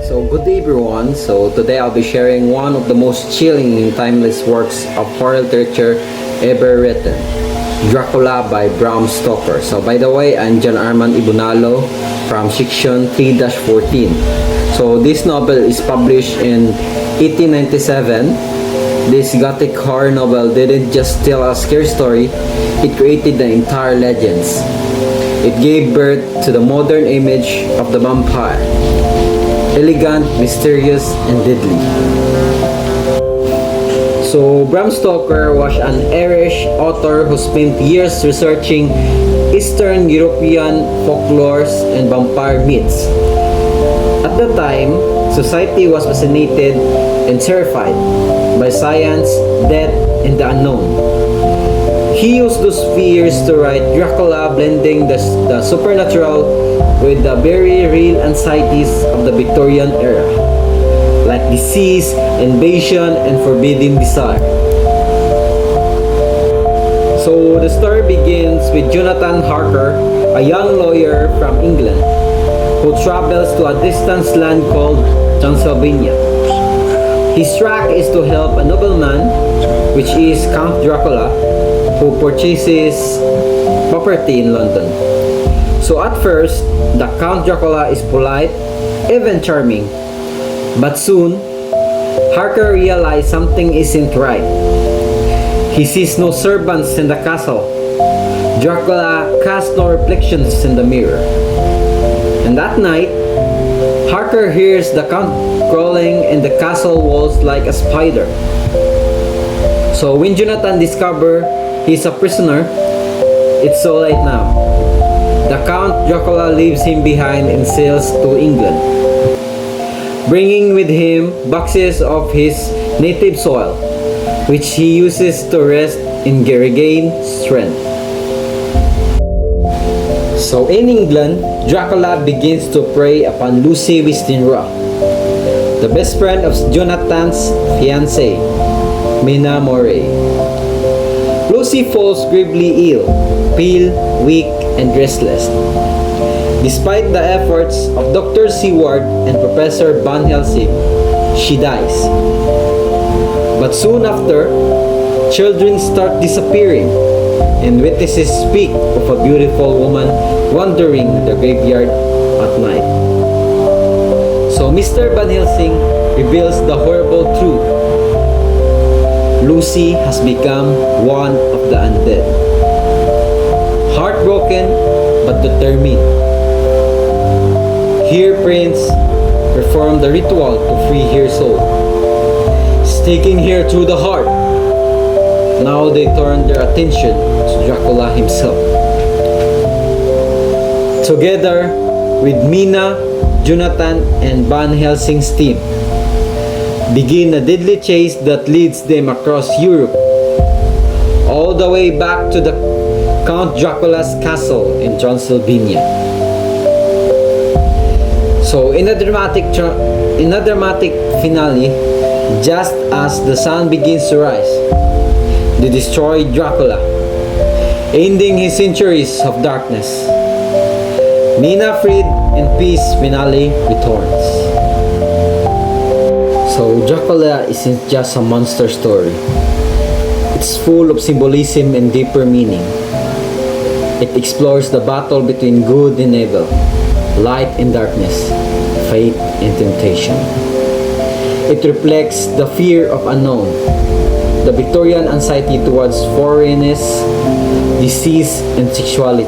So good day everyone. So today I'll be sharing one of the most chilling and timeless works of horror literature ever written, Dracula by Bram Stoker. So by the way, I'm John Armand Ibonalo from section 3-14. So this novel is published in 1897. This gothic horror novel didn't just tell a scary story, it created the entire legends. It gave birth to the modern image of the vampire. Elegant, mysterious, and deadly. So, Bram Stoker was an Irish author who spent years researching Eastern European folklores and vampire myths. At the time, society was fascinated and terrified by science, death, and the unknown. He used those fears to write Dracula, blending the supernatural with the very real anxieties of the Victorian era, like disease, invasion, and forbidden desire. So the story begins with Jonathan Harker, a young lawyer from England, who travels to a distant land called Transylvania. His track is to help a nobleman, which is Count Dracula, who purchases property in London. So at first, the Count Dracula is polite, even charming. But soon, Harker realizes something isn't right. He sees no servants in the castle. Dracula casts no reflections in the mirror. And that night, Harker hears the Count crawling in the castle walls like a spider. So when Jonathan discovers he's a prisoner, it's so late now. The Count Dracula leaves him behind and sails to England, bringing with him boxes of his native soil, which he uses to rest and regain strength. So in England, Dracula begins to prey upon Lucy Westenra, the best friend of Jonathan's fiancée, Mina Moray. Lucy falls gravely ill, pale, weak, and restless. Despite the efforts of Dr. Seward and Professor Van Helsing, she dies. But soon after, children start disappearing, and witnesses speak of a beautiful woman wandering the graveyard at night. So Mr. Van Helsing reveals the horrible truth. Lucy has become one of the undead. Heartbroken but determined, here Prince performed the ritual to free her soul, sticking her through the heart. Now they turn their attention to Dracula himself. Together with Mina, Jonathan, and Van Helsing's team, begin a deadly chase that leads them across Europe, all the way back to the Count Dracula's castle in Transylvania. So in a dramatic finale, just as the sun begins to rise, they destroy Dracula, ending his centuries of darkness. Mina freed and peace finally returns. So Dracula isn't just a monster story. It's full of symbolism and deeper meaning. It explores the battle between good and evil, light and darkness, faith and temptation. It reflects the fear of unknown, the Victorian anxiety towards foreignness, disease, and sexuality.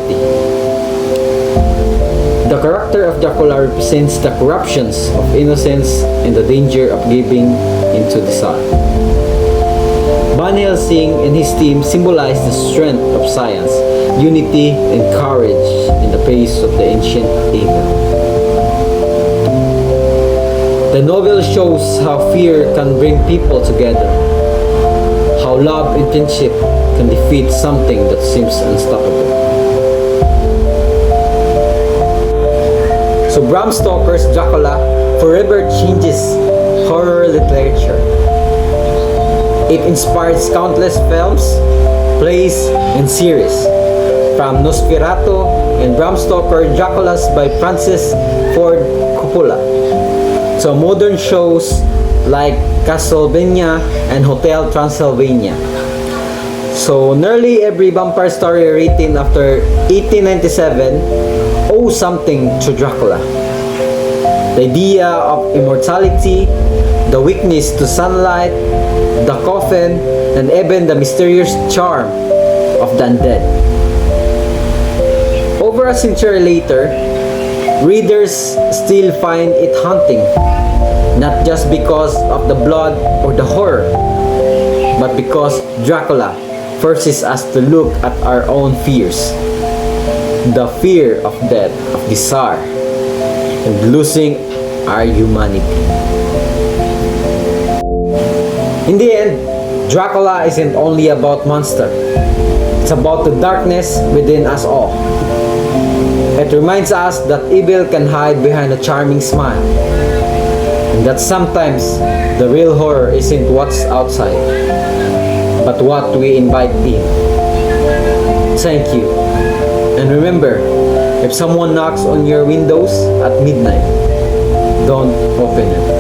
The character of Dracula represents the corruptions of innocence and the danger of giving into desire. Van Helsing and his team symbolize the strength of science, unity, and courage in the face of the ancient evil. The novel shows how fear can bring people together, how love and friendship can defeat something that seems unstoppable. So Bram Stoker's Dracula forever changes horror literature. It inspires countless films, plays, and series, from Nosferatu and Bram Stoker Draculas by Francis Ford Coppola So modern shows like Castlevania and Hotel Transylvania. So nearly every vampire story written after 1897 owes something to Dracula. The idea of immortality, the weakness to sunlight, the coffin, and even the mysterious charm of the undead. Over a century later, readers still find it haunting, not just because of the blood or the horror, but because Dracula forces us to look at our own fears. The fear of death, of desire, and losing our humanity. In the end, Dracula isn't only about monster. It's about the darkness within us all. It reminds us that evil can hide behind a charming smile, and that sometimes the real horror isn't what's outside, but what we invite in. Thank you. And remember, if someone knocks on your windows at midnight, don't open it.